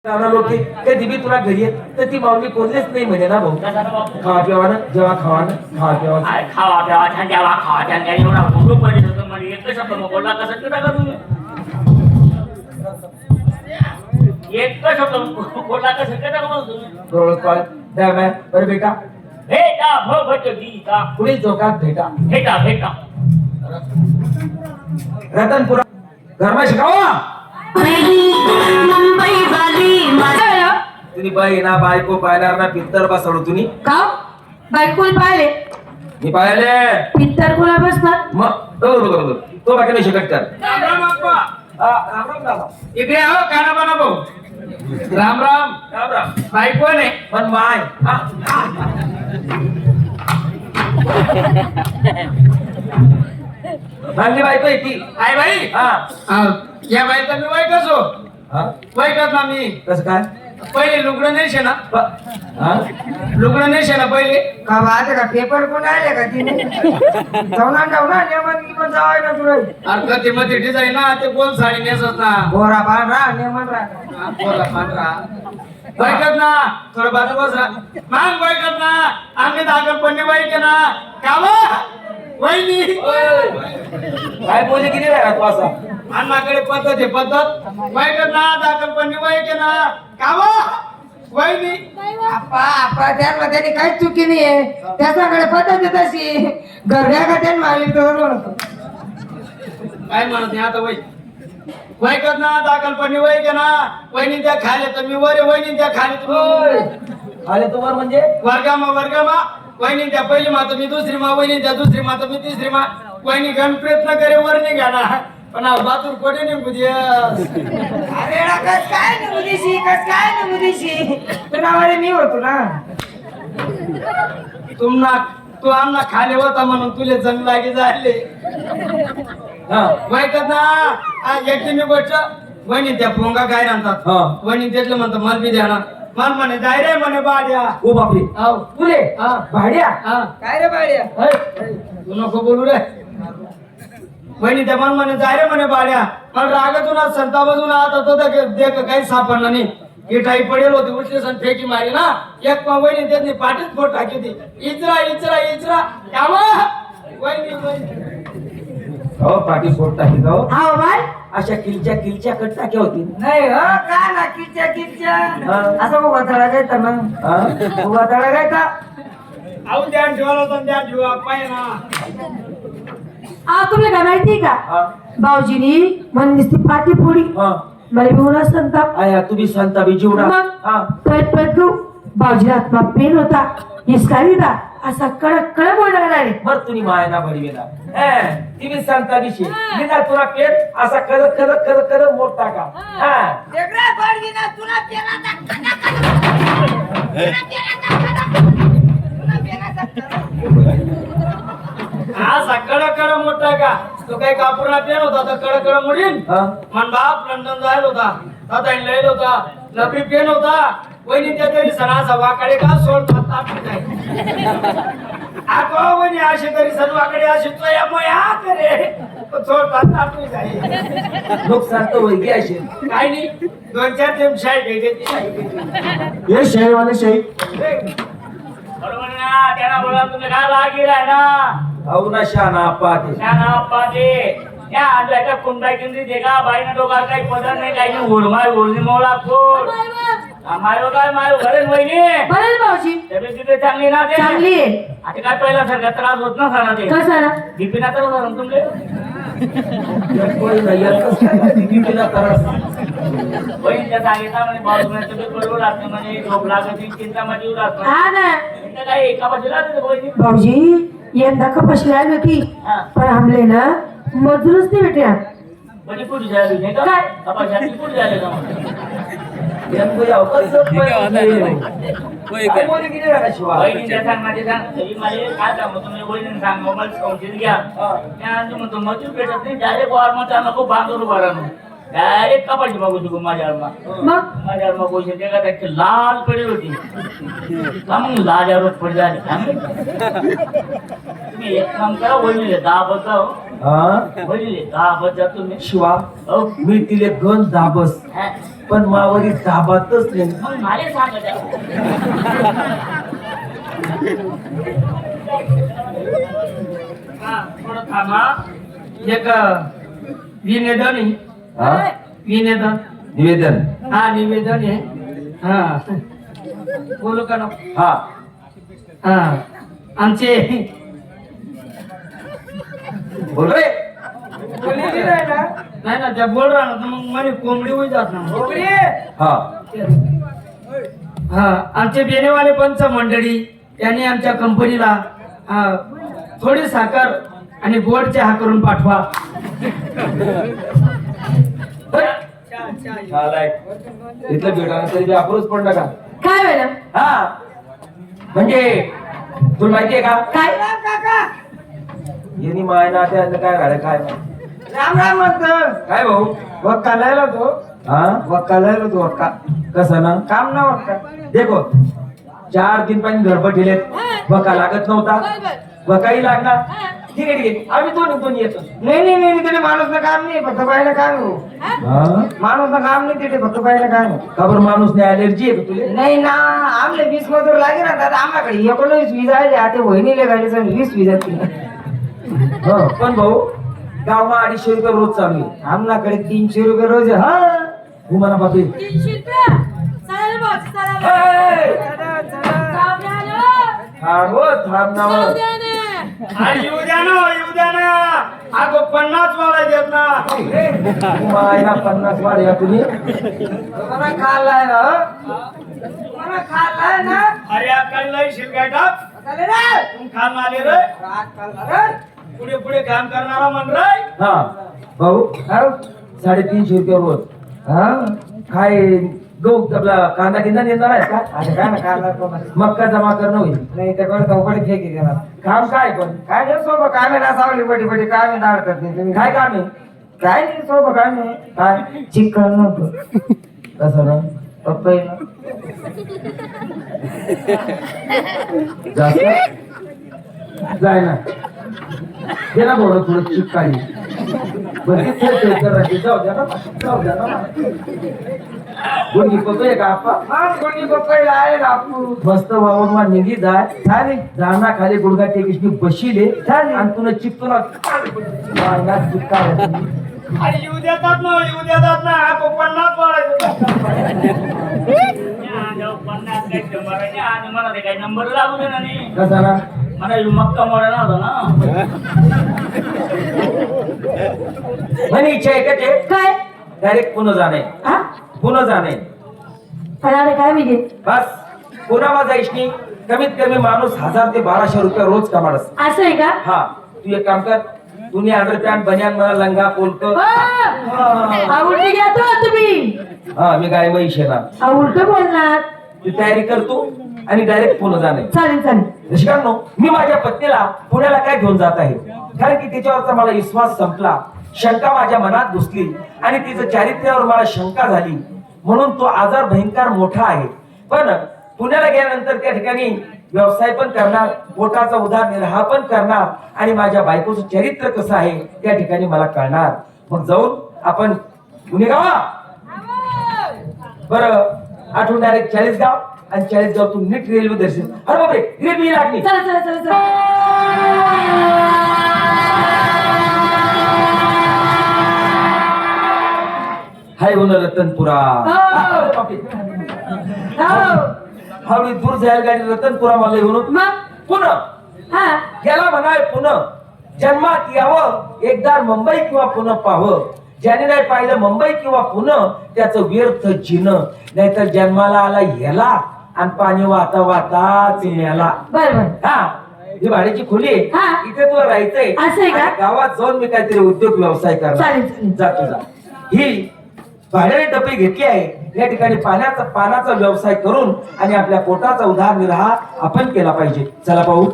लोक कधी बी तुला घरी येत तर ती माऊली कोणलेच नाही म्हणे ना भाऊ. खावा पिवाना जेव्हा खावाना खावा पिवा खावा प्यावा छान जेव्हा खावा छान काय एवढा भोग पडले होतं म्हणजे एक शब्द मग बोलला कसं टाका तुम्ही एक शब्द बोलला कसं टाका तुम्ही द्या बाय बरं बेटा भेटा भट गीता पुढील चौकात भेटा भेटा भेटा रतनपुरा घरमा शिकावा मुंबई वाली माझ्या तुम्ही बाई ना बायको पाहणार ना पित्तर बसवलं तुम्ही का बायकोल पाहिले मी पाहिले पित्तर कोणा बसतात मग बरोबर तो बाकी नाही शिकत तर राम राम अप्पा राम राम दादा इकडे आहो काना बना भाऊ राम राम राम राम बाई कोण आहे पण माय चांगली बायको आहे ती आई बाई हा या बाईचा मी वाईटच हो हा वाईटच ना मी कसं काय पहिले लुगडं नाही शे ना हा लुगडं नाही शे ना पहिले का बात का पेपर कोण आले का तिने जाऊना जाऊना नेमन की पण जावाय ना तुला अरे कधी मध्ये डिझाईन ना ते कोण साडी नेसत ना गोरा पांढरा नेमन राहा बोला पांढरा बैठत ना थोडं बाजू बसा मग बैठत ना आम्ही दाखल पन्नी बाईक ना कामा वहिनी काय बोलले किती वेळा तू असा अन्नाकडे पद्धत आहे पद्धत बैठत ना दाखल पन्नी बाईक ना कामा वहिनी आपा आपा त्याला त्याने काहीच चुकी नाहीये त्याच्याकडे पद्धत आहे तशी घरड्या का त्याने मारली तर काय म्हणत नाही आता वही बैठत ना दाखल पन्नी बाईक ना वहिनी त्या खाले तर मी वर वहिनी त्या खाले तुम्ही आले तुम्हाला म्हणजे वर्गामा वहिनी त्या पहिली माता मी दुसरी मा वहिनी त्या दुसरी माता मी तिसरी मा वहिनी गण प्रयत्न करे वर नाही घ्या पण बातूर कोठे निघू दे अरे कस काय नमुदीशी कस काय नमुदीशी तुला मी होतो ना तू आमना खाले होता म्हणून तुले जंग लागे झाले हा माहितच ना आज एकटी मी गोष्ट वहिनी त्या पोंगा काय राहतात हा. वहिनी त्यातलं म्हणतो मला बी द्या ना मला म्हणे जाय रे म्हणे बाड्या ओ बापरे आव तुले हा भाड्या हा काय रे बाळ्या तू नको बोलू रे वहिनी त्या मन म्हणे जाय रे म्हणे बाड्या मला रागातून आज संतापासून आता तो देख काही सापडला नाही गिठाई पडेल होती उठली सण फेकी मारी ना एक वहिनी त्यांनी पाठीत फोट टाकी होती इचरा इचरा इचरा कामा वहिनी हो पाठी फोड टाकी जाऊ हा बाय अशा किलच्या कट टाक्या होती नाही हो का ना किच्या किच्या हा. असं उभा तळा गायता ना हा उभा तळा गायता आऊ ध्यान ठेवायला होता ध्यान ठेवा पाय ना तुम्हाला काय माहिती का हा भाऊजीनी म्हणली ती पाठी फोडी हा मला बिवून संताप आया तुम्ही संता बी जीवडा मग हा पळत पळत गो भाऊजीला हातमा पेन होता हिसकावी होता असा कडक कडक बोलला रे बर तुम्ही मायना बडवेला तुम्ही संता दिशी निघा तुला पेट असा करत करत करत करत मोठा का हा वेगळा बाळगी ना तुला पेला असा कड मोठा का तो काही कापूरला पेन होता तर कड मोडीन हा मन बाप लंडन जायला होता आता लयला होता लपी पेन होता वहिनी त्या तरी सणाचा वाकडे का सोड तापी जाय आगो वहिनी असे तरी सण वाकडे असे तो या मया करे सोड तापी जाय लोक सांगतो वैगी असे काय नाही 2-4 थेंब शाई घ्यायची हे शेळवाले शेळी बरोबर ना त्याला बोला तुम्ही काय लागी राय ना औना शाना पाते शाना पाते या आजच्या कुंडा किंदी देगा बाईना डोका काही पदर नाही काही नाही ओढमाय ओढणी मोळा कोड मायो काय मायो घरे वहिनी बरं भाऊजी तब्येत तिथे चांगली ना ते चांगली आहे आता काय पहिला सारखा त्रास होत ना सारा ते कसा ना बीपी ना तर होणार तुमले वहिनीच्या सांगितलं म्हणे भाऊ तब्येत बरोबर लागते म्हणे झोप लागत चिंता मध्ये लागत हा ना काय एका बाजूला वहिनी भाऊजी यंदा कपाशी आली होती हा. पण आमले ना मजूरच नाही भेटल्या बड़ी कुछ झाली नाही का काय? आपण जाती कुठ झाले का वहिनीच्या सांगण्याचे सांग तरी मला काय सांगू तुम्ही वहिनी सांग मोबाईल समजून घ्या त्यानंतर म्हणतो मजूर भेटत नाही डायरेक्ट वारमाचा नको बांधून उभा डायरेक्ट कपाशी मागू शकू माझ्या आरमा माझ्या आरमा पैसे ते का त्याची लाल पडेल होती का मग लाल रोज पडले आले तुम्ही एक काम करा वहिनी 10 बघा हा म्हणजे दाबत जातो मी शिवा हो. मी तिले गण दाबस हा. पण मावरी दाबातच नाही. मग मला सांगत थोडं थांबा एक विनिवेदन आहे. हा विनिवेदन निवेदन हा निवेदन आहे हा बोलू का नको? हा हा आमचे बोल रे. नाही ना त्या बोल रहा ना तर मग माझी कोंबडी होई जात ना हा हा आमचे बेनेवाले पंच मंडळी त्यांनी आमच्या कंपनीला थोडी साखर आणि गोड चहा करून पाठवा. इथलं भेटा तरी अप्रोच पडला का? काय मॅडम हा म्हणजे तुला माहितीये का काय यांनी मायना त्यातलं काय घालं काय राम राम म्हणतो काय भाऊ वक्का लायला तो हा वक्का लायला तो वक्का कसं ना काम ना वक्का देखो 4 दिन पाणी घरपट ठेलेत वका लागत नव्हता वकाही लागला ठीक आहे आम्ही दोन्ही येतो नाही तिथे माणूस ना काम नाही फक्त पाहिलं काम हो माणूस ना काम नाही तिथे फक्त पाहिलं काम खबर माणूस नाही अलर्जी आहे का तुला नाही ना आमले 20 मजूर लागे ना दादा आमच्याकडे 19 वीज आहे आता वहिनीले गाडी 20 वीज पण भाऊ गावमा 250 रुपये रोज चालू आहे आमच्याकडे 300 रुपये रोज आहे. हा हो म्हणा बापरे थांब ना मग. येऊ द्या ना अगो 50 वाला देत ना तू मायला 50 वाढ या तुम्ही मला खाल्लाय ना मला खाल्लाय ना अरे अक्कल नाही शिलगाटात चालेल रे तुम खान आले रे रात खाल्ला रे पुढे पुढे काम करणारा मन रे हा भाऊ 350 रुपये रोज हा काय गहू आपला कांदा गिंदा नेणार आहे का आता काय ना खाल्ला तो मक्का जमा करणं होईल नाही तर कोण चौकडी फेकी देणार काम काय पण काय नाही सोबत काय ना सावली बडी बडी काय नाही दाडतात नाही तुम्ही काय काम आहे काय नाही सोबत काय नाही काय चिकन नव्हतं कसं ना पप्पाईला जास्त जाय ना दे ना बोल थोडं चूक काढी बरं जाऊ द्या ना गुडगी पतोय का आपा हा कोणी पप्पाईला आहे ना आपू मस्त वावून मा निघी जाय झाली जाना खाली गुडगा टेकिसनी बशिले झाली. आणि तुला चिपतो ना चिपका अरे येऊ देतात ना अगो 50 वाला मला काही नंबर लागू दे ना नाही कसा ना मला मक्का मोडा होता ना म्हणे इच्छा आहे का ते काय डायरेक्ट पुन्हा जाणे हा पुन्हा जाणे फराळे काय म्हणजे बस पुन्हा माझा इशनी कमीत कमी माणूस 1000 ते 1200 रुपये रोज कमाडस असं आहे का हा तू एक काम कर तुम्ही अंडरपॅन्ट बनियान मला लंगा पोलक उलट घ्या तो तुम्ही हा मी गाय म्हैस आहे ना उलट बोलणार तू तयारी कर तू आणि डायरेक्ट पुन्हा जाणे चालेल शिकांनो मी माझ्या पत्नीला पुण्याला काय घेऊन जात आहे कारण की तिच्यावरचा मला विश्वास संपला शंका माझ्या मनात घुसली आणि तिचं चारित्र्यावर मला शंका झाली म्हणून तो आजार भयंकर मोठा आहे पण पुण्याला गेल्यानंतर त्या ठिकाणी व्यवसाय पण करणार पोटाचा उदरनिर्वाह पण करणार आणि माझ्या बायकोचं चरित्र कसं आहे त्या ठिकाणी मला कळणार मग जाऊन आपण पुणे गावा बरं आठवून डायरेक्ट 40 गाव आणि 40 गाव तू नीट रेल्वे दर्शन अरे बापरे रेल्वे लागली चला हाय होणार रतनपुरा हळू दूर जायला गाडी रतनपुरा मला येऊन मग पुन्हा हा याला म्हणाय पुन्हा जन्मात यावं एकदा मुंबई किंवा पुणे पाहावं ज्याने नाही पाहिलं मुंबई किंवा पुणे त्याचं व्यर्थ जिणं नाहीतर जन्माला आला याला आणि पाणी वाता वाताच याला बरोबर हा ही भाड्याची खोली आहे हा. इथे तुला राहायचंय असं आहे का? आणि गावात जाऊन मी काहीतरी उद्योग व्यवसाय करणार चालेल. जा तुझा ही भाड्याने डबे घेतली आहे या ठिकाणी पानाचा व्यवसाय करून आणि आपल्या पोटाचा उदरनिर्वाह आपण केला पाहिजे चला पाहू